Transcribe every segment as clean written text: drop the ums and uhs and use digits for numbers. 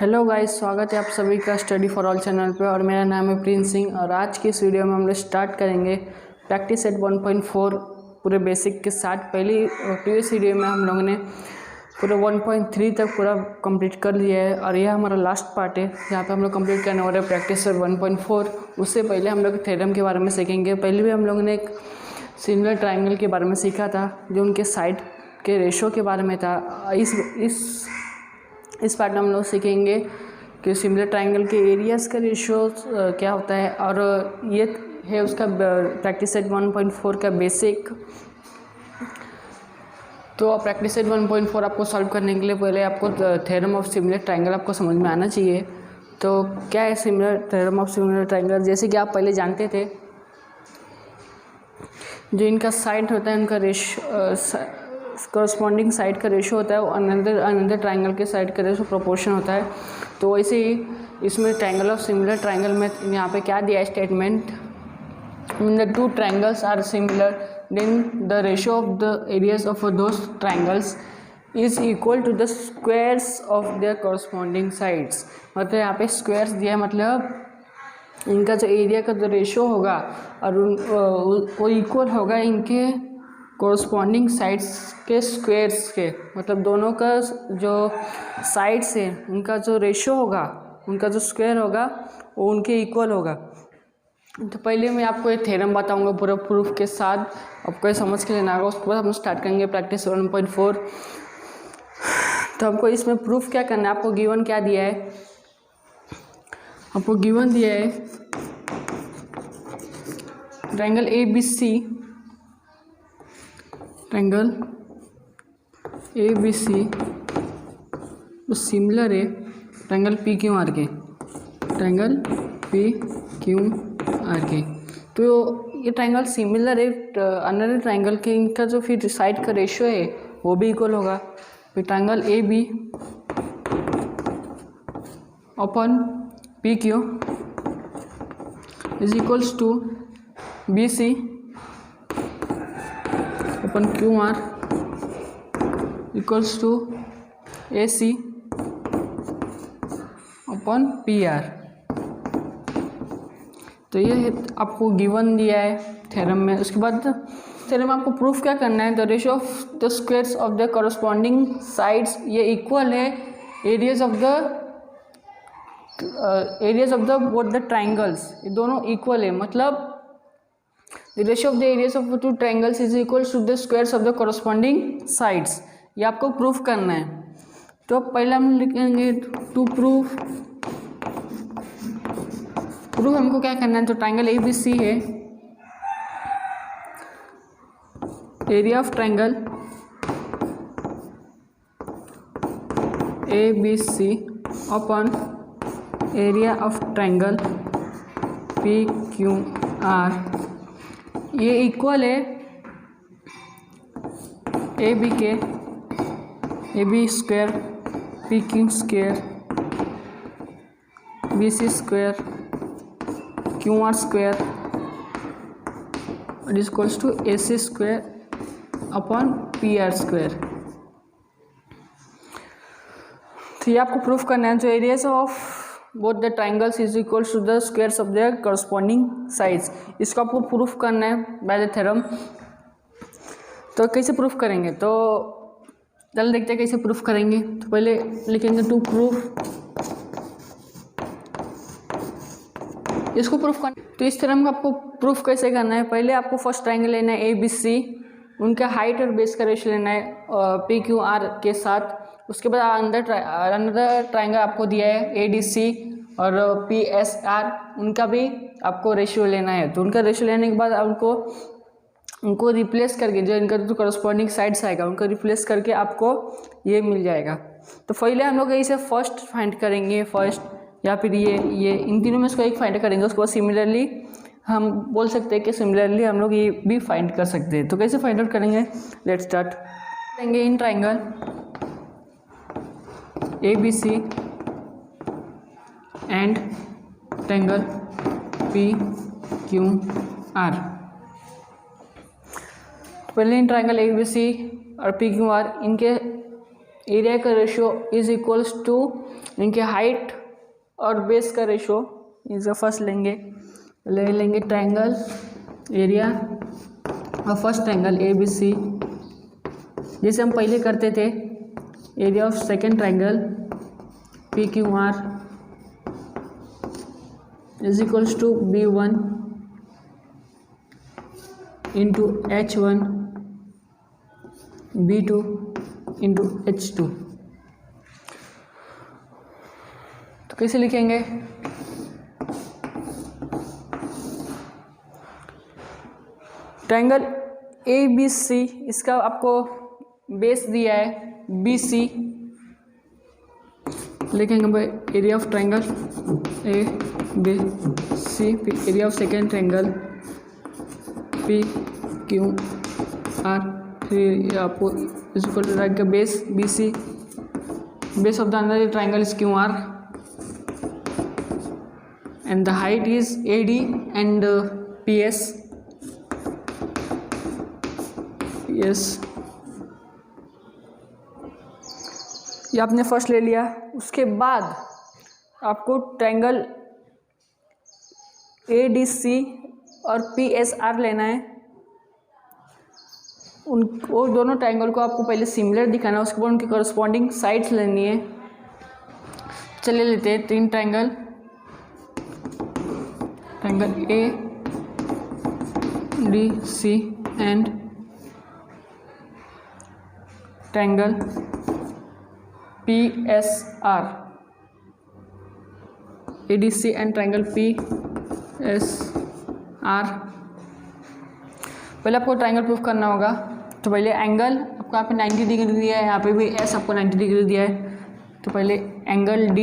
Hello guys, स्वागत है आप सभी का स्टडी फॉर ऑल चैनल पे। और मेरा नाम है प्रिंस सिंह और आज की इस वीडियो में हम लोग स्टार्ट करेंगे प्रैक्टिस सेट 1.4 पूरे बेसिक के साथ। पहली प्रीवियस वीडियो में हम लोगों ने पूरे 1.3 तक पूरा कंप्लीट कर लिया है और यह हमारा लास्ट पार्ट है जहाँ पे हम लोग कंप्लीट करने वाले प्रैक्टिस सेट 1.4। उससे पहले हम लोग थ्योरम के बारे में सीखेंगे। पहले भी हम लोगों ने एक सिमिलर ट्राइंगल के बारे में सीखा था जो उनके साइड के रेशो के बारे में था। इस पार्ट में हम लोग सीखेंगे कि सिमिलर ट्राइंगल के एरियाज़ का रेशो क्या होता है और ये है उसका प्रैक्टिस सेट 1.4 का बेसिक। तो प्रैक्टिस सेट 1.4 आपको सॉल्व करने के लिए पहले आपको थ्योरम ऑफ सिमिलर ट्राइंगल आपको समझ में आना चाहिए। तो क्या है similar theorem of similar triangle? जैसे कि आप पहले जानते थे, जो इनका साइड होता है उनका रेशो कॉरस्पॉन्डिंग साइड का रेशो होता है, वो अनदर ट्राइंगल के साइड का रेशो प्रोपोर्शन होता है। तो वैसे ही इसमें ट्राइंगल ऑफ सिमिलर ट्राइंगल में यहाँ पे क्या दिया है statement, when the two triangles are similar then the ratio of the areas of those triangles is equal to the squares of their corresponding sides। मतलब यहाँ पे स्क्वायर्स दिया है, मतलब इनका जो एरिया का जो रेशो होगा और वो इक्वल होगा इनके कोरस्पॉन्डिंग साइड्स के स्क्वायर्स के। मतलब दोनों का जो साइड्स है उनका जो रेशो होगा, उनका जो स्क्वायर होगा वो उनके इक्वल होगा। तो पहले मैं आपको ये थ्योरम बताऊंगा पूरा प्रूफ के साथ, आपको ये समझ के लेना होगा। उसके बाद हम स्टार्ट करेंगे प्रैक्टिस 1.4। तो हमको इसमें प्रूफ क्या करना है, आपको गिवन क्या दिया है, आपको गिवन दिया है ट्रायंगल ABC, ट्रायंगल ABC वो सिमिलर है ट्रायंगल PQR के, ट्रायंगल PQR के। तो ये ट्रायंगल सिमिलर है अनदर ट्रायंगल के, इनका जो फिर साइड का रेशियो है वो भी इक्वल होगा। फिर triangle AB upon PQ is equals to BC upon QR equals to AC upon PR। तो ये आपको गिवन दिया है थ्योरम में। उसके बाद थ्योरम में आपको प्रूफ क्या करना है, the ratio of the squares of the corresponding sides ये इक्वल है areas of the both the triangles, ये दोनों इक्वल है। मतलब the ratio of the areas of the two triangles is equal to the squares of the corresponding sides। ये आपको proof करना है। तो पहले हम लिखेंगे टू प्रूफ हमको क्या करना है। तो ट्रायंगल ABC है, area of triangle ABC upon area of triangle PQR ये इक्वल है AB के AB square PQ square BC square QR square is equals to AC square upon PR square. तो ये आपको प्रूफ करना है, जो areas of both the triangles is equal to the squares of their corresponding sides. इसको आपको proof करना है बाय द थ्योरम। तो कैसे प्रूफ करेंगे, तो चल देखते हैं कैसे प्रूफ करेंगे। तो पहले लिखेंगे टू प्रूफ, इसको प्रूफ करना। तो इस थ्योरम को आपको प्रूफ कैसे करना है, पहले आपको फर्स्ट ट्राइंगल लेना है ABC, उनका हाइट और बेस का रेशियो लेना है PQR के साथ। उसके बाद अनदर ट्राइंगल आपको दिया है ADC और PSR, उनका भी आपको रेशियो लेना है। तो उनका रेशियो लेने के बाद उनको रिप्लेस करके जो इनका जो करस्पॉन्डिंग साइड्स आएगा उनको रिप्लेस करके आपको ये मिल जाएगा। तो पहले हम लोग इसे फर्स्ट फाइंड करेंगे, फर्स्ट या फिर ये इन तीनों में इसको एक फाइंड करेंगे। उसके बाद सिमिलरली हम बोल सकते हैं कि सिमिलरली हम लोग ये भी फाइंड कर सकते हैं। तो कैसे फाइंड आउट करेंगे, लेट्स स्टार्ट करेंगे। In triangle ABC and triangle PQR। पहले इन ट्रायंगल ABC और PQR इनके एरिया का रेशियो इज इक्वल्स टू इनके हाइट और बेस का रेशो इनसे फर्स्ट लेंगे ट्रायंगल एरिया और फर्स्ट ट्रायंगल ABC, जैसे हम पहले करते थे area of second triangle PQR is equals to B1 into H1 B2 into H2। तो कैसे लिखेंगे? ट्रायंगल ABC, इसका आपको बेस दिया है BC, लिखेंगे भाई area of triangle ABC, area of second triangle PQR, फिर आपको इसको रखेगा base BC, base of the another triangle is QR, and the height is AD and PS. ये आपने फर्स्ट ले लिया। उसके बाद आपको ट्रायंगल ADC और PSR लेना है। वो दोनों ट्रायंगल को आपको पहले सिमिलर दिखाना है, उसके बाद उनकी करस्पॉन्डिंग साइड्स लेनी है। चलिए लेते हैं तीन triangle ADC and triangle PSR, ADC and triangle PSR। पहले आपको ट्रायंगल प्रूफ करना होगा। तो पहले एंगल आपको यहाँ पे 90 डिग्री दिया है, यहाँ पे भी एस आपको 90 डिग्री दिया है। तो पहले angle D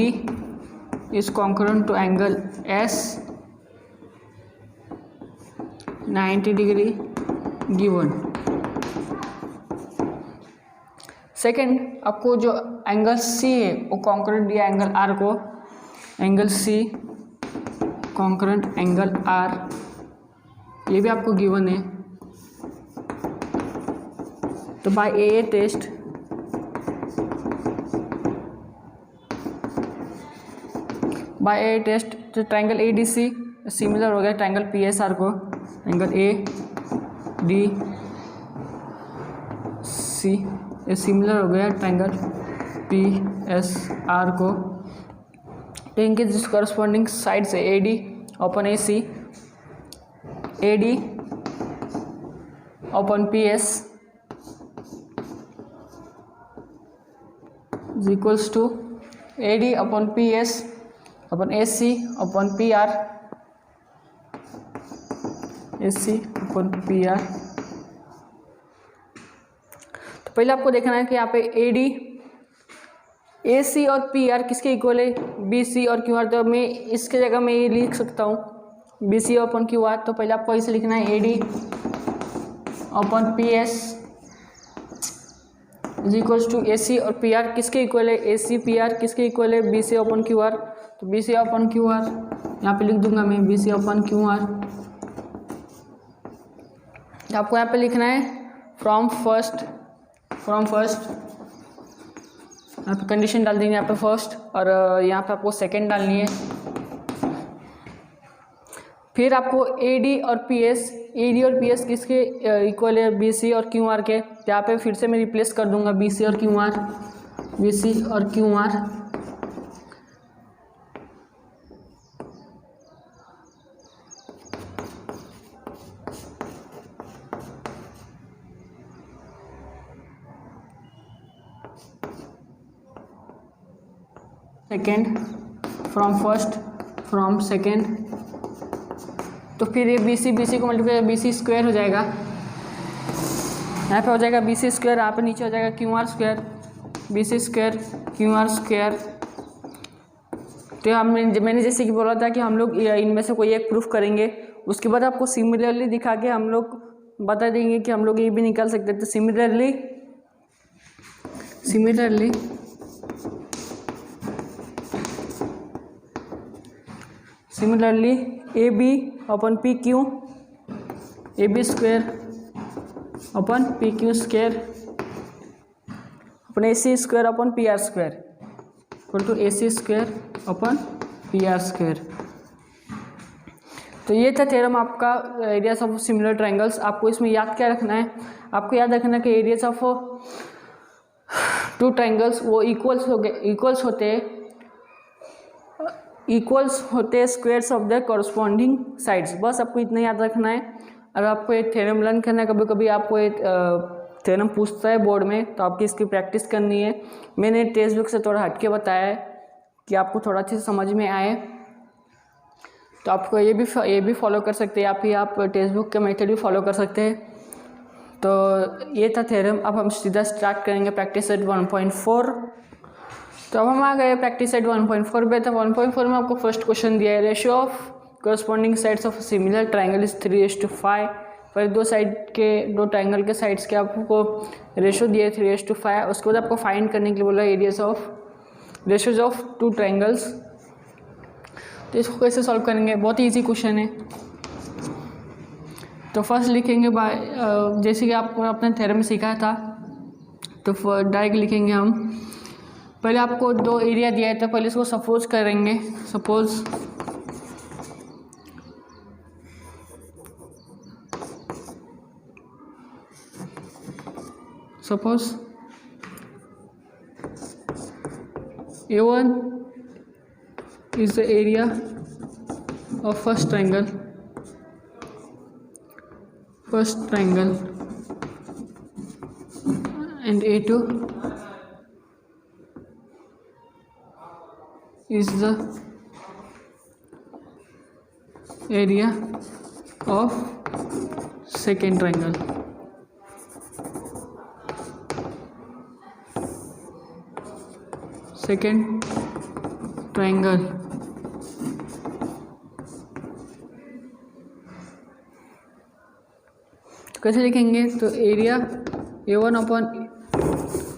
is concurrent to angle S 90 degree given. Second, आपको जो एंगल C है वो कॉन्करेंट दिया एंगल R को, angle C concurrent angle R, ये भी आपको गिवन है। तो बाय ए टेस्ट तो ट्रायंगल ADC सिमिलर हो गया ट्रायंगल PSR को, एंगल ADC ये सिमिलर हो गया ट्रायंगल PSR को। तो इनके जिस करस्पॉन्डिंग साइड से AD upon AC, AD upon PS is equals to AD upon PS upon AC upon PR, AC upon PR। तो पहले आपको देखना है कि यहाँ पे AD, AC और PR किसके इक्वल है, BC और QR। तो मैं इसके जगह में ये लिख सकता हूँ BC अपॉन QR। तो पहले आपको इसे लिखना है AD upon PS is equals to AC और PR किसके इक्वल है, AC PR किसके इक्वल है, BC अपॉन QR। तो BC अपॉन QR यहाँ पे लिख दूंगा मैं BC अपॉन QR। आपको यहाँ पे लिखना है फ्रॉम फर्स्ट यहाँ पे कंडीशन डाल देंगे, यहाँ पे फर्स्ट, और यहाँ पे आपको सेकेंड डालनी है। फिर आपको AD और PS किसके इक्वल है, BC और QR के। यहाँ पे फिर से मैं रिप्लेस कर दूंगा BC और QR। Second from second. तो फिर ये BC को मल्टीप्लाई BC स्क्वायर हो जाएगा, यहाँ पे हो जाएगा BC स्क्वायर, यहाँ पे नीचे हो जाएगा QR square, BC square QR square. तो मैंने जैसे कि बोला था कि हम लोग इनमें से कोई एक प्रूफ करेंगे, उसके बाद आपको सिमिलरली दिखा के हम लोग बता देंगे कि हम लोग ये भी निकाल सकते हैं। तो similarly AB upon PQ, AB square upon PQ square upon AC square upon PR square. Equal to AC square upon PR square. तो ये था थ्योरम आपका एरियाज ऑफ सिमिलर ट्रायंगल्स। आपको इसमें याद क्या रखना है, आपको याद रखना है कि एरियाज ऑफ टू ट्रायंगल्स वो इक्वल्स होते squares of the corresponding sides. बस आपको इतना याद रखना है। अगर आपको एक थ्योरम लर्न करना है, कभी कभी आपको एक थ्योरम पूछता है बोर्ड में, तो आपकी इसकी प्रैक्टिस करनी है। मैंने टेक्स्ट बुक से थोड़ा हटके बताया है कि आपको थोड़ा अच्छे से समझ में आए। तो आपको ये भी फॉलो कर सकते हैं, आप टेक्स्ट बुक का मेथड भी फॉलो कर सकते हैं। तो ये था थ्योरम। अब हम सीधा स्टार्ट करेंगे प्रैक्टिस सेट 1.4। तो अब हम आ गए प्रैक्टिस सेट 1.4 पे। तो 1.4 में आपको फर्स्ट क्वेश्चन दिया है, ratio of corresponding sides of similar triangle is 3:5। पर दो ट्राइंगल के साइड्स के आपको रेशियो दिया है 3:5। उसके बाद आपको फाइंड करने के लिए बोला areas of ratios of two triangles. तो इसको कैसे सॉल्व करेंगे, बहुत ही ईजी क्वेश्चन है। तो फर्स्ट लिखेंगे जैसे कि आपको अपने थ्योरम में सीखा था, तो डायरेक्ट लिखेंगे हम। पहले आपको दो एरिया दिया है, तो पहले इसको सपोज करेंगे। Suppose A1 is the area of first triangle and A2 is the area of second triangle. तो कैसे लिखेंगे, तो एरिया A1 अपॉन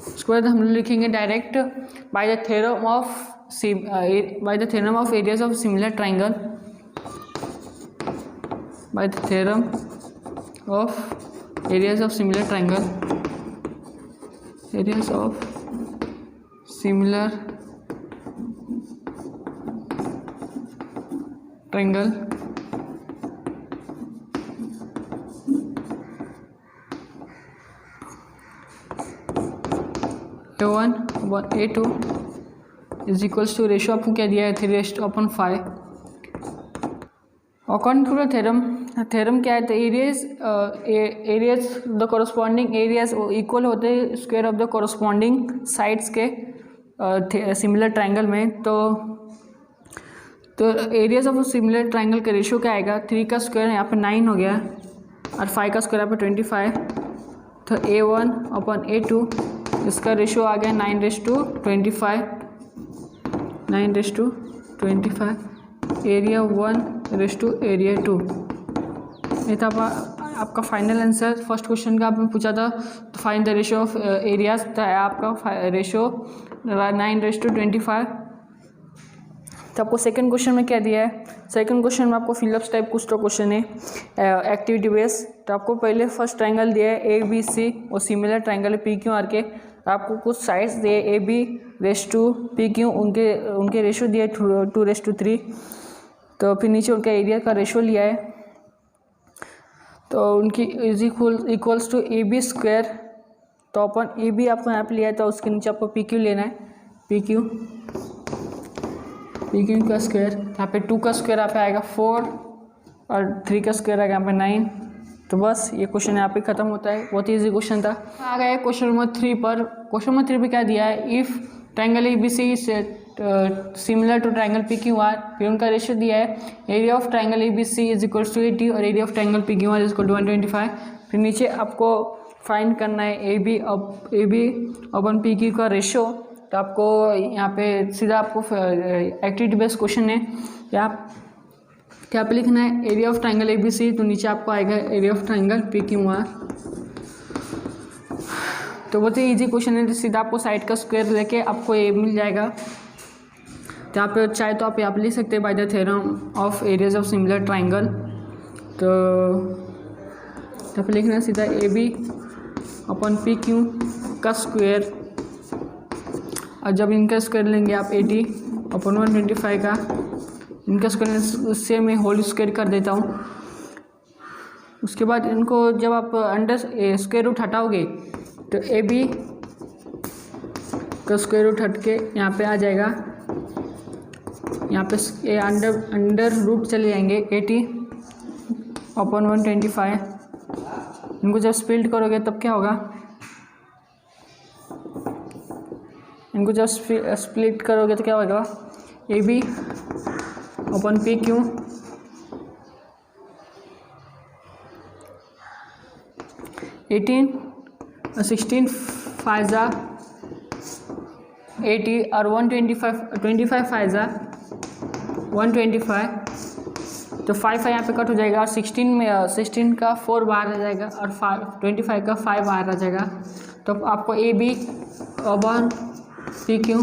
उसके बाद हम लिखेंगे direct by the theorem of areas of similar triangle, by the theorem of areas of similar triangle, areas of similar triangle A1 upon A2 is equals to ratio आपको क्या दिया है 3:5। According to the theorem क्या है, तो areas the corresponding areas equal होते हैं square of the corresponding sides के सिमिलर ट्राइंगल में। तो एरियाज ऑफ सिमिलर ट्राइंगल का रेशियो क्या आएगा, 3 का स्क्वायर यहाँ पे 9 हो गया और 5 का स्क्वायर यहाँ पे 25। तो A1 अपॉन A2 इसका रेशियो आ गया 9:25, एरिया 1:एरिया 2। ये था आपका फाइनल आंसर फर्स्ट क्वेश्चन का। आपने पूछा था तो find the ratio of areas, था आपका रेशियो 9:25। तो आपको सेकंड क्वेश्चन में क्या दिया है, सेकंड क्वेश्चन में आपको फिलअप्स टाइप कुछ तो क्वेश्चन है एक्टिविटी बेस। तो आपको पहले फर्स्ट ट्राइंगल दिया है ABC और सिमिलर ट्राइंगल है PQR के। आपको कुछ साइड्स दिए AB:PQ, उनके रेशियो दिया है 2:3। तो फिर नीचे उनका एरिया का रेशियो लिया है, तो उनकी is equals to AB square. तो अपन AB आपको यहाँ पे लिया है, तो उसके नीचे आपको PQ लेना है, PQ का स्क्वायर। यहाँ पे 2 का स्क्वायर यहाँ पे आएगा 4 और 3 का स्क्वायर आएगा यहाँ पे 9। तो बस ये क्वेश्चन यहाँ पे ख़त्म होता है, बहुत ही ईजी क्वेश्चन था। आ गया क्वेश्चन नंबर 3 पर। क्वेश्चन नंबर 3 पे क्या दिया है, if triangle ABC similar to triangle PQR, फिर उनका रेशियो दिया है area of triangle ABC is equals to 80 और area of triangle PQR is equal to 125। फिर नीचे आपको फाइंड करना है AB अपॉन PQ का रेशियो। तो आपको यहाँ पे सीधा आपको एक्टिविटी बेस्ड क्वेश्चन है, क्या पे लिखना है एरिया ऑफ ट्राइंगल ABC, तो नीचे आपको आएगा एरिया ऑफ ट्राइंगल PQR। तो बहुत ही ईजी क्वेश्चन है, सीधा आपको साइड का स्क्वायर लेके आपको ये मिल जाएगा। तो यहाँ पे चाहे तो आप यहाँ पे लिख सकते हैं bye the theorem of areas of similar triangle. तो यहाँ पे लिखना है सीधा AB अपॉन PQ का स्क्वायर और जब इनका स्क्वायर लेंगे आप 80 अपॉन 125 का, इनका स्क्वायर उससे मैं होल स्क्वायर कर देता हूँ। उसके बाद इनको जब आप अंडर स्क्वायर रूट हटाओगे तो ए बी का स्क्वायर रूट हट के यहाँ पे आ जाएगा, यहाँ पे ये अंडर रूट चले जाएंगे 80 अपॉन 125। इनको जब स्प्लिट करोगे तब क्या होगा, इनको जब स्प्लिट करोगे तो क्या होगा, A B upon P Q, eighteen 16 फाइजा 80 और 125 फाइजा 125, तो 5 यहाँ पे कट हो जाएगा और 16 का 4 बाहर आ जाएगा और 25 का 5 बाहर आ जाएगा। तो आपको A B upon P Q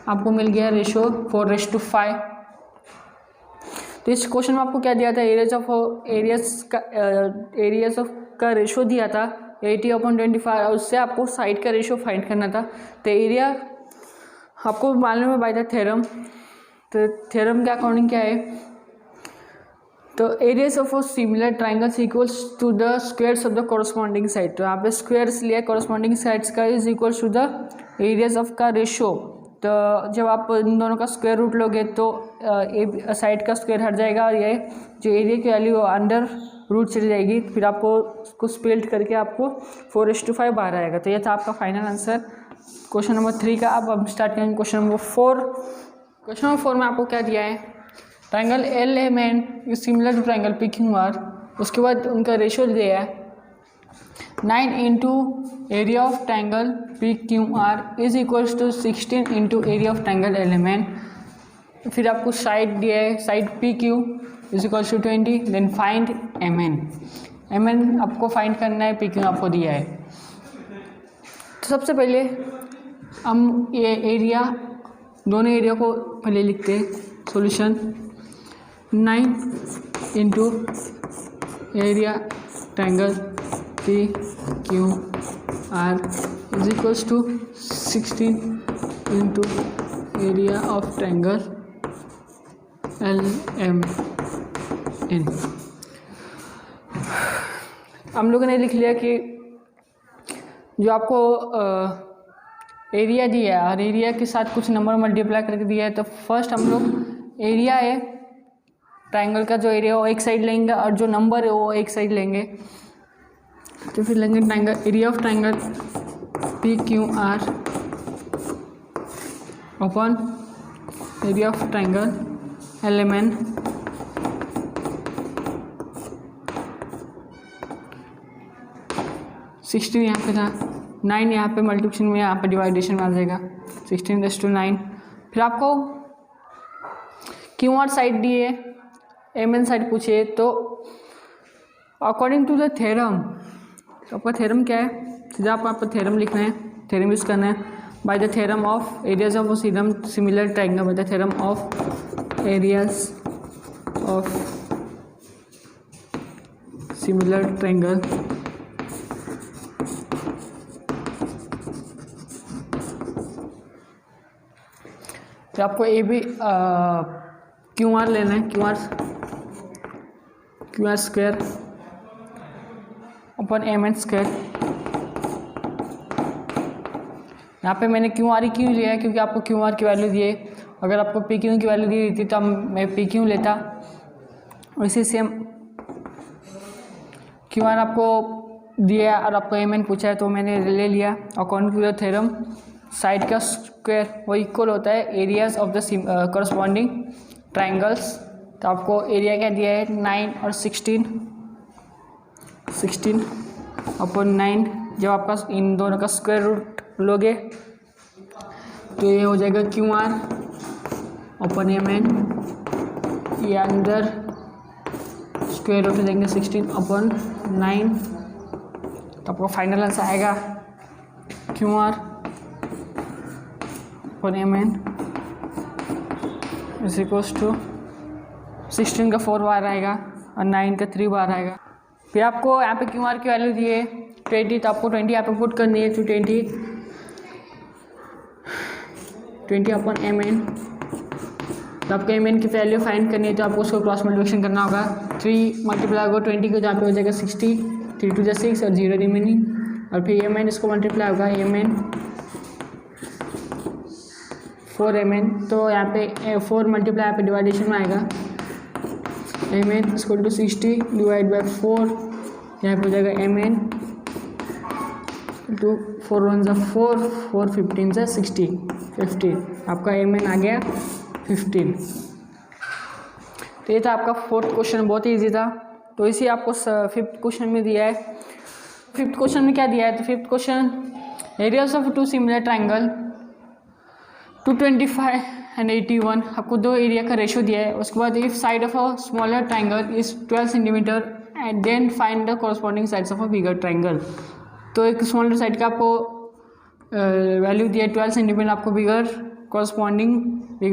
आपको मिल गया रेशो 4:5। तो इस क्वेश्चन में आपको क्या दिया था, एरियाज का रेशो दिया था 80/25 और उससे आपको साइड का रेशो फाइंड करना था। तो एरिया आपको मालूम है बाय द थ्योरम। तो थ्योरम के अकॉर्डिंग क्या है, तो areas of similar triangles equals to the squares of the corresponding side. तो यहाँ पे स्क्वायर्स लिया कॉरस्पॉन्डिंग साइड्स का is equals to the areas of का रेशो। तो जब आप इन दोनों का स्क्वायर रूट लोगे तो साइड का स्क्वायर हट जाएगा और ये जो एरिया की वैल्यू अंडर रूट चली जाएगी, फिर आपको उसको स्प्लिट करके आपको 4:5 बाहर आएगा। तो ये था आपका फाइनल आंसर क्वेश्चन नंबर 3 का। अब हम स्टार्ट करेंगे क्वेश्चन नंबर 4। क्वेश्चन नंबर 4 में आपको क्या दिया है, triangle L M N is similar to triangle P Q R. उसके बाद उनका रेशियो दिया है 9 into area of triangle P Q R is equals to 16 into area of triangle L M N. फिर आपको साइड दिया है, side P Q is equals to 20, then find M N. M N आपको find करना है, P Q आपको दिया है। तो सबसे पहले हम ये एरिया, दोनों एरिया को पहले लिखते हैं। Solution 9 into area triangle P Q R is equals to 16 into area of triangle L M N. हम लोगों ने लिख लिया कि जो आपको एरिया दिया है और एरिया के साथ कुछ नंबर मल्टीप्लाई करके दिया है, तो फर्स्ट हम लोग एरिया है ट्राइंगल का, जो एरिया वो एक साइड लेंगे और जो नंबर है वो एक साइड लेंगे। तो फिर लेंगे triangle area of triangle P Q R upon area of triangle L M N. Sixteen यहाँ पे था, 9 यहाँ पे मल्टीप्लिकेशन में, यहाँ पे डिवाइडेशन में आ जाएगा 16:9। फिर आपको क्यू आर साइड दिए, एम एन साइड पूछे, तो अकॉर्डिंग टू द थ्योरम, तो आपका थ्योरम क्या है, सीधा आपको थ्योरम लिखना है, थ्योरम यूज़ करना है। By the theorem of areas of similar triangle, by the theorem of areas of similar triangle तो आपको ए बी क्यू आर लेना है, Q R square upon M N square. यहाँ पे मैंने क्यू आर ही क्यों लिया है, क्योंकि आपको क्यू आर की वैल्यू दी है। अगर आपको पी क्यू की वैल्यू दी थी तो मैं पी क्यू लेता। वैसे सेम क्यू आर आपको दिया और आपको एम एन पूछा है तो मैंने ले लिया। According to the theorem side का स्क्वायर वो इक्वल होता है areas of the corresponding triangles. तो आपको एरिया क्या दिया है 9 और 16 अपॉन 9। जब आपका इन दोनों का स्क्वायर रूट लोगे तो ये हो जाएगा Q R upon M N, ये अंदर स्क्वायर रूट हो जाएंगे 16 अपॉन 9। तो आपको फाइनल आंसर आएगा Q R upon M N is equals to 16 का 4 बार आएगा और 9 का 3 बार आएगा। फिर आपको यहाँ पे क्यू आर की वैल्यू दी है 20, तो आपको 20 यहाँ पे पुट करनी है। 220 20 अपॉन एम एन। तो आपको एम एन की वैल्यू फाइंड करनी है तो आपको उसको क्रॉस मल्टीप्लिकेशन करना होगा। 3 मल्टीप्लाई होगा 20 को, जहाँ पे हो जाएगा 60, 3 2 6 और 0 रिमेनिंग, और फिर एम एन इसको मल्टीप्लाई होगा एम एन 4 एम एन। तो यहाँ पे 4 मल्टीप्लाई यहाँ पे डिवाइडेशन में आएगा, एम एन इसको टू 60 डिवाइड बाई 4, यहाँ पे हो जाएगा एम एन टू 4 1 4, 4 15 60, 15। आपका एम एन आ गया 15। तो ये था आपका 4th क्वेश्चन, बहुत ही ईजी था। तो इसी आपको 5th क्वेश्चन में दिया है। 5th क्वेश्चन में क्या दिया है, तो 5th question areas of 2 similar triangle 225 and 81, आपको 2 एरिया का रेशो दिया है। उसके बाद if side of a smaller triangle is 12 centimetre and then find the corresponding sides of a bigger triangle. तो एक स्मॉलर साइड का आपको वैल्यू दिया है 12 सेंटीमीटर, आपको बिगर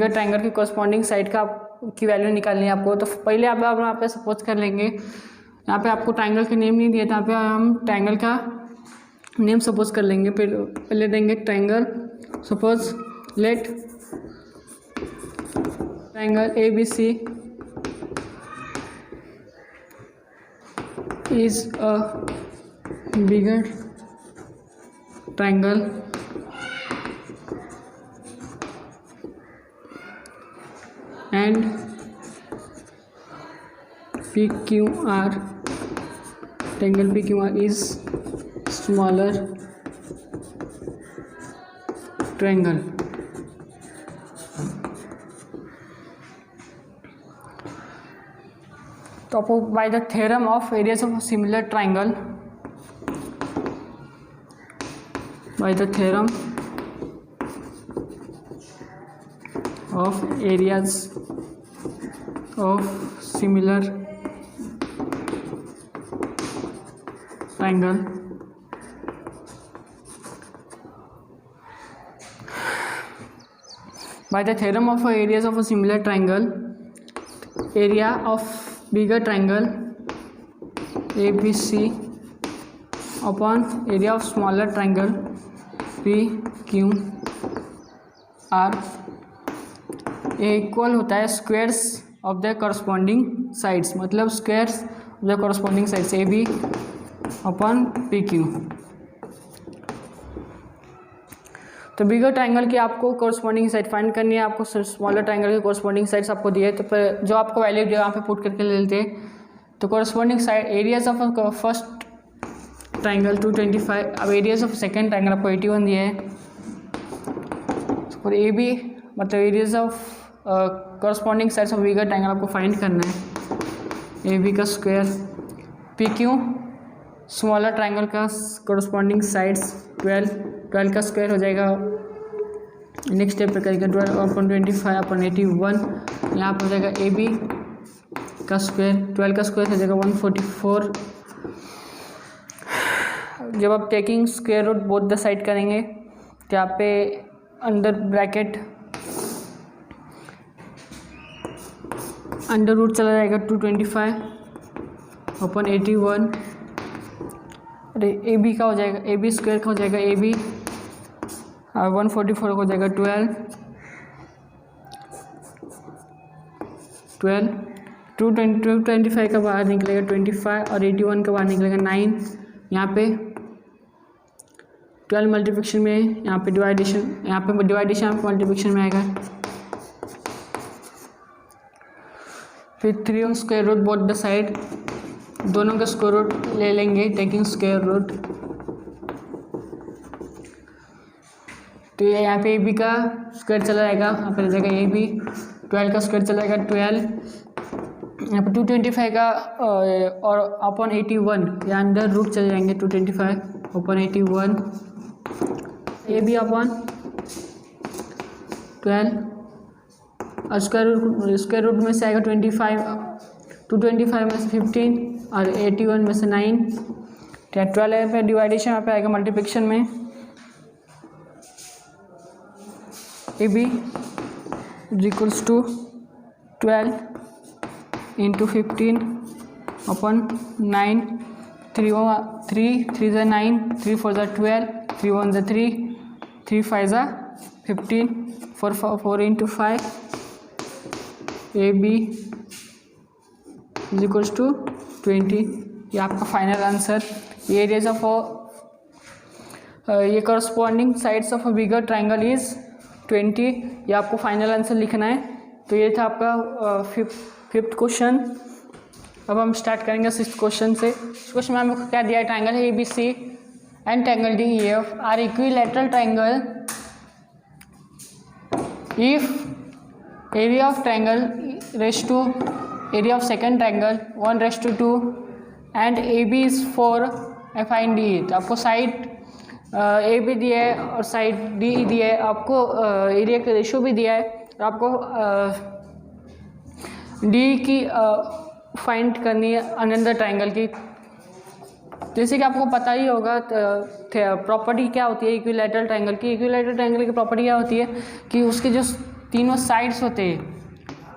ट्राइंगल की कॉरस्पॉन्डिंग साइड का की वैल्यू निकालनी है आपको। तो पहले आप यहाँ पे सपोज कर लेंगे, यहाँ पे आपको ट्राइंगल का नेम नहीं दिया था, यहाँ पे हम ट्राइंगल का नेम सपोज कर लेंगे। फिर पहले देंगे triangle, suppose let triangle ABC is a bigger triangle and PQR, triangle PQR is smaller triangle। तो आपको bye the theorem of areas of similar triangle, by the theorem of areas of similar triangle by the theorem of areas of a similar triangle, area of bigger triangle ABC upon area of smaller triangle PQR equal होता है squares of the corresponding sides, मतलब squares of the corresponding sides AB upon PQ। तो बिगर triangle की आपको corresponding side find करनी है, आपको smaller triangle की कोरस्पॉन्डिंग साइड्स आपको दिए, तो फिर जो आपको वैल्यू यहाँ पे पुट करके ले लेते हैं। तो corresponding side areas of first triangle 225, अब एरियाज ऑफ सेकेंड ट्राइंगल आपको 81 दिए है, और AB मतलब areas of corresponding sides of bigger triangle आपको फाइंड करना है। AB का स्क्वायर, PQ स्मॉलर ट्राइंगल का कोरस्पॉन्डिंग साइड्स 12 का स्क्वायर हो जाएगा। नेक्स्ट स्टेप पे करेंगे 12 अपॉन 25 अपॉन 81, यहाँ पर हो जाएगा AB का स्क्वायर, 12 का स्क्वायर हो जाएगा 144। जब आप taking square root both the side करेंगे तो यहाँ पे अंडर ब्रैकेट अंडर रूट चला जाएगा 225 अपॉन 81, अरे AB का हो जाएगा, AB स्क्वायर का हो जाएगा AB 144 हो जाएगा 12 225 का बाहर निकलेगा 25 और 81 का बाहर निकलेगा 9। यहाँ पे 12 मल्टीप्लिकेशन में, यहाँ पे डिवाइडेशन, यहाँ पे मल्टीप्लिकेशन में आएगा। फिर 3 square root both the side, दोनों का स्क्वायर रूट ले लेंगे टेकिंग स्क्वायर रूट। तो ये यहाँ पे AB का स्क्वायर चला जाएगा, यहाँ पे जाएगा AB, 12 का स्क्वायर चला जाएगा 12, यहाँ पे 225 का और अपॉन 81, यहाँ अंदर रूट चले जाएंगे 225 अपॉन 81, AB अपॉन 12 और स्क्वायर रूट में से आएगा 25, 225 में से 15 और 81 में से 9, 12 पे डिवाइडेशन यहाँ पे आएगा मल्टीप्लिकेशन में। AB equals to 12 into 15 upon 9, 3 3 ज़ा 9, 3 4 ज़ा 12, 3 1 ज़ा 3, 3 5 ज़ा 15, 4 into 5 AB is equals to 20। ये आपका फाइनल आंसर। ये एरियाज ऑफ ये corresponding sides of a bigger triangle is 20। ये आपको फाइनल आंसर लिखना है। तो ये था आपका फिफ्थ क्वेश्चन। अब हम स्टार्ट करेंगे सिक्स्थ क्वेश्चन से। इस क्वेश्चन में हमें क्या दिया है, ट्राइंगल है ABC and triangle DEF are equilateral triangle if area of triangle रेस to area of second triangle 1:2 and AB is 4 find DE। तो आपको साइड AB दिया है और साइड DE दिया है, आपको एरिया का रेशो भी दिया है और आपको DE की फाइंड करनी है अनदर ट्राइंगल की। जैसे कि आपको पता ही होगा प्रॉपर्टी क्या होती है इक्विलैटरल ट्राइंगल की। इक्विलैटरल ट्राइंगल की प्रॉपर्टी क्या होती है कि उसके जो तीनों साइड्स होते हैं,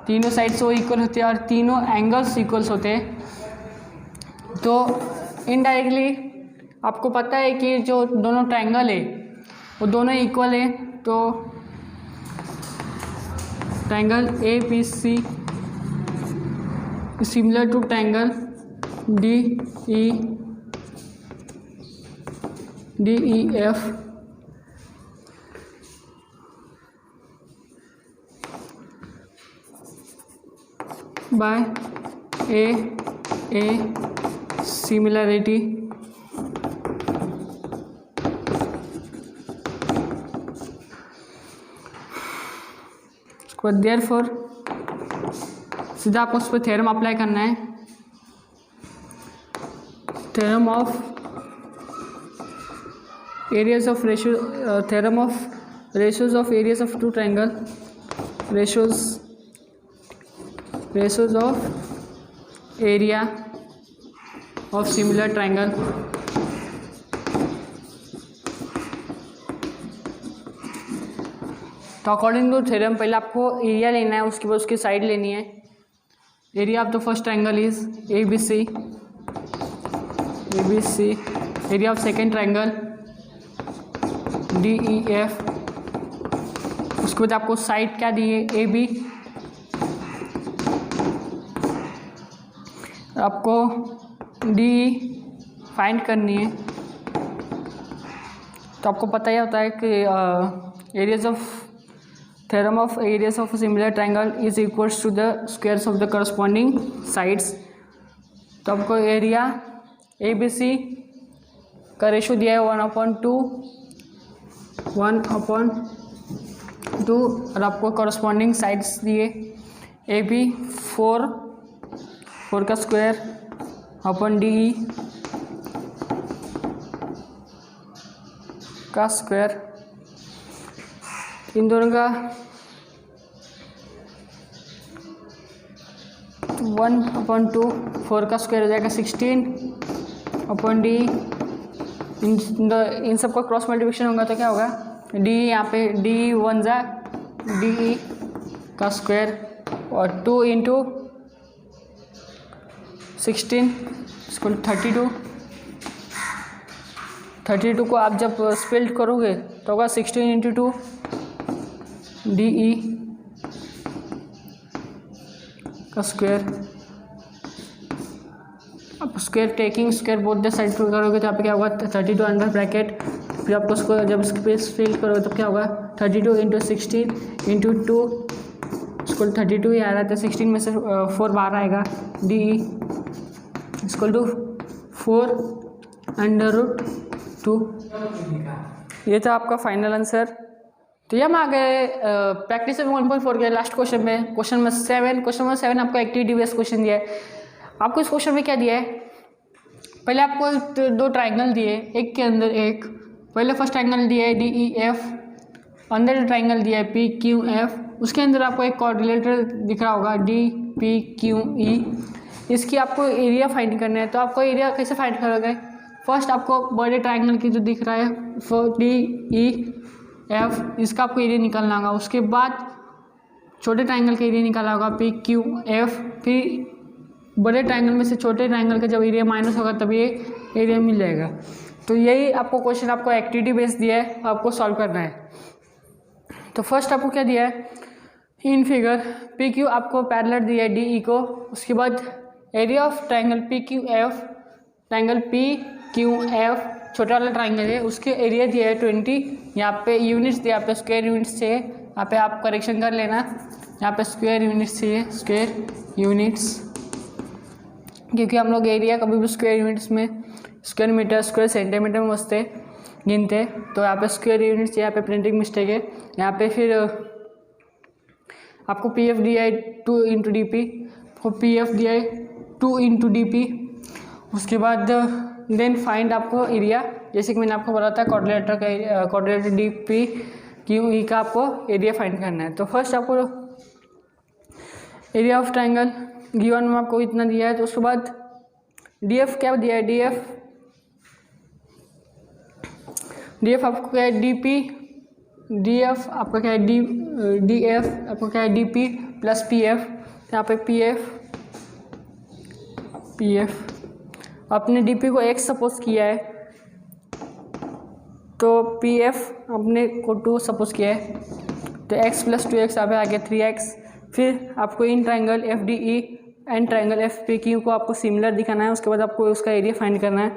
तीनों साइड्स वो इक्वल होते हैं और तीनों एंगल्स इक्वल्स होते हैं। तो इनडायरेक्टली आपको पता है कि जो दोनों ट्राइंगल है वो दोनों इक्वल है। तो triangle ABC similar to triangle DEF by a similarity उसके बाद देयरफॉर सीधा आपको उस पर थ्योरम अप्लाई करना है। Theorem of areas of ratio, theorem of ratios of areas of two triangle, ratios of area of similar triangle. तो according to theorem पहले आपको एरिया लेना है, उसके बाद उसकी साइड लेनी है। Area of the first triangle is ABC, area of second triangle DEF। उसके बाद आपको साइड क्या दी है AB, आपको DE फाइंड करनी है। तो आपको पता ही होता है कि areas of theorem of areas of similar triangle is equals to the squares of the corresponding sides. तो आपको एरिया ABC का रेशो दिया है 1/2 और आपको करस्पॉन्डिंग साइड्स दिए AB 4 का स्क्वायर अपन DE का स्क्वायर। इन दोनों का 1/2 4 का स्क्वायर हो जाएगा 16/DE। इन सब का क्रॉस मल्टीप्लिकेशन होगा तो क्या होगा, DE यहाँ पे DE 1 जा DE का स्क्वायर और 2 इंटू 16 इसको 32 को आप जब स्प्लिट करोगे तो होगा 16 इंटू 2 DE का स्क्वायर। आप square taking square both the side पर करोगे तो यहाँ पे क्या होगा 32 अंडर ब्रैकेट। फिर आपको उसको जब स्पेस फिल करोगे तो क्या होगा 32 इंटू 16 इंटू 2 इसको 32 ही आ रहा है तो 16 में से 4 बाहर आएगा। DE इसको टू 4√2। ये था आपका फाइनल आंसर। तो ये हम आ गए प्रैक्टिस 1.4 के लास्ट क्वेश्चन में। क्वेश्चन नंबर 7 आपको एक्टिविटी बेस्ड क्वेश्चन दिया है। आपको इस क्वेश्चन में क्या दिया है, पहले आपको दो ट्राइंगल दिए, एक के अंदर एक। पहले फर्स्ट ट्राइंगल दिया है DEF, अंदर ट्राइंगल दिया है PQF, उसके अंदर आपको एक कोऑर्डिनेटर दिख रहा होगा DPQE। इसकी आपको एरिया फाइंड करना है। तो आपको एरिया कैसे फाइंड करोगे, फर्स्ट आपको बड़े ट्राइंगल की जो दिख रहा है DEF, इसका आपको एरिया निकालना होगा। उसके बाद छोटे ट्राइंगल का एरिया निकालना होगा PQF, फिर बड़े ट्राइंगल में से छोटे ट्राइंगल का जब एरिया माइनस होगा तब ये एरिया मिल जाएगा। तो यही आपको क्वेश्चन आपको एक्टिविटी बेस्ड दिया है, आपको सॉल्व करना है। तो फर्स्ट आपको क्या दिया है इन फिगर, पी क्यू आपको पैरेलल दिया है डी ई को। उसके बाद area of triangle P Q F, triangle P Q F छोटा वाला ट्राइंगल है, उसके एरिया दिया है 20। यहाँ पे यूनिट्स दिया, यहाँ पे स्क्वायर यूनिट्स चाहिए, यहाँ पे आप करेक्शन कर लेना, यहाँ पे स्क्वायर यूनिट्स चाहिए, स्क्वायर यूनिट्स, क्योंकि हम लोग एरिया कभी भी स्क्वायर यूनिट्स में स्क्वायर मीटर स्क्वायर सेंटीमीटर में बसते गिनते, तो यहाँ पे स्क्वायर यूनिट्स, यहाँ पे प्रिंटिंग मिस्टेक है। यहाँ पे फिर आपको पी एफ दिया है 2 इंटू डी पी, आपको पी एफ दिया है 2 इंटू डी पी। उसके बाद देन फाइंड आपको एरिया, जैसे कि मैंने आपको बोला था क्वाड्रिलेटर का quadrilateral D P Q E का आपको एरिया फाइंड करना है। तो फर्स्ट आपको एरिया ऑफ ट्राइंगल गिवन में आपको इतना दिया है, तो उसके बाद डी एफ क्या दिया है, डी एफ आपको क्या है डी पी, डी एफ आपका क्या है डी एफ आपको क्या है D P plus P F, यहाँ पे पी एफ अपने डी पी को x सपोज किया है, तो पी एफ अपने को 2 सपोज किया है, तो x प्लस 2x यहाँ पे आ गया 3x। फिर आपको in triangle F D E and triangle F P Q को आपको सिमिलर दिखाना है। उसके बाद आपको उसका एरिया फाइंड करना है।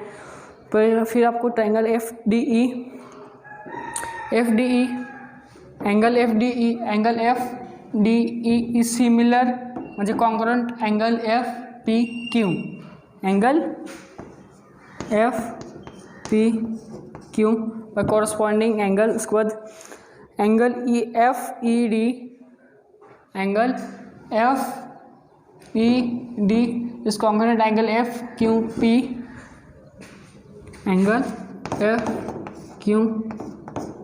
फिर आपको triangle F D E angle F D E is similar म्हणजे congruent angle F P Q, angle F P Q और कॉरस्पॉन्डिंग एंगल। उसके बाद angle E F E D, angle F E D is congruent angle F Q P, angle F Q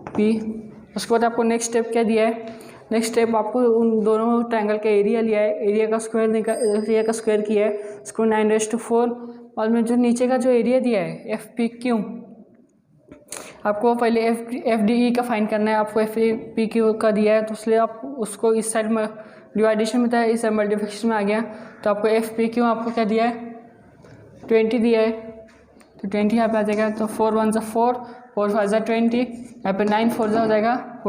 P. उसके बाद आपको next step क्या दिया है, next step आपको उन दोनों ट्रायंगल का एरिया लिया है, एरिया का स्क्वायर किया है, उसको 9⁴ और में जो नीचे का जो एरिया दिया है एफ पी क्यू, आपको पहले एफ डी ई का फाइंड करना है। आपको एफ पी क्यू का दिया है, तो इसलिए आप उसको इस साइड में डिवाइडेशन में था, इस साइड मल्टीप्लिकेशन में आ गया, तो आपको एफ पी क्यू आपको क्या दिया है 20 दिया है, तो 20 यहाँ पे आ जाएगा। तो 4 1 = 4, 4 5 = 20, यहाँ पे 9 4 हो जाएगा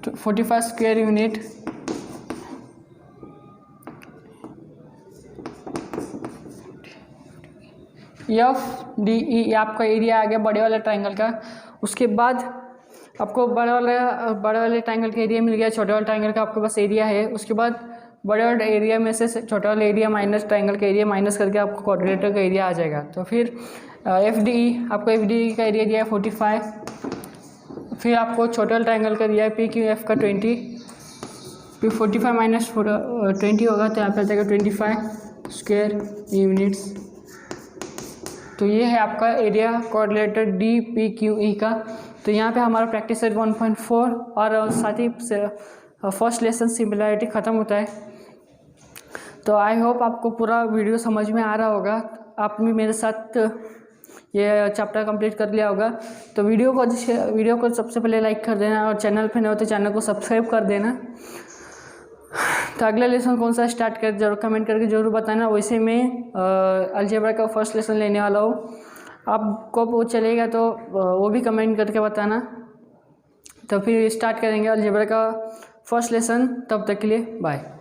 45 स्क्वायर यूनिट। एफ डी ई आपका एरिया आ गया बड़े वाले ट्रायंगल का। उसके बाद आपको बड़े वाले ट्रायंगल का एरिया मिल गया, छोटे वाले ट्रायंगल का आपके पास एरिया है। उसके बाद बड़े वाले एरिया में से छोटे वाले एरिया माइनस ट्रायंगल का एरिया माइनस करके आपको क्वाड्रिलेटर का एरिया आ जाएगा। तो फिर एफ डी ई आपको एफ डी ई का एरिया दिया है 45, फिर आपको छोटे वाले ट्रायंगल का दिया है पी क्यू एफ का 20, फिर 45 माइनस 20 होगा, तो यहाँ पे आ जाएगा 25 स्क्वायर यूनिट्स। तो ये है आपका area quadrilateral D P Q E का। तो यहाँ पे हमारा प्रैक्टिस सेट 1.4 और साथ ही फर्स्ट लेसन सिमिलरिटी ख़त्म होता है। तो आई होप आपको पूरा वीडियो समझ में आ रहा होगा, आपने मेरे साथ ये चैप्टर कंप्लीट कर लिया होगा। तो वीडियो को सबसे पहले लाइक कर देना, और चैनल पे नहीं हो तो चैनल को सब्सक्राइब कर देना। तो अगला लेसन कौन सा स्टार्ट कर जरूर कमेंट करके ज़रूर बताना। वैसे मैं अलजेब्रा का फर्स्ट लेसन लेने वाला हूँ, आपको वो चलेगा तो वो भी कमेंट करके बताना। तो फिर स्टार्ट करेंगे अलजेब्रा का फर्स्ट लेसन, तब तक के लिए बाय।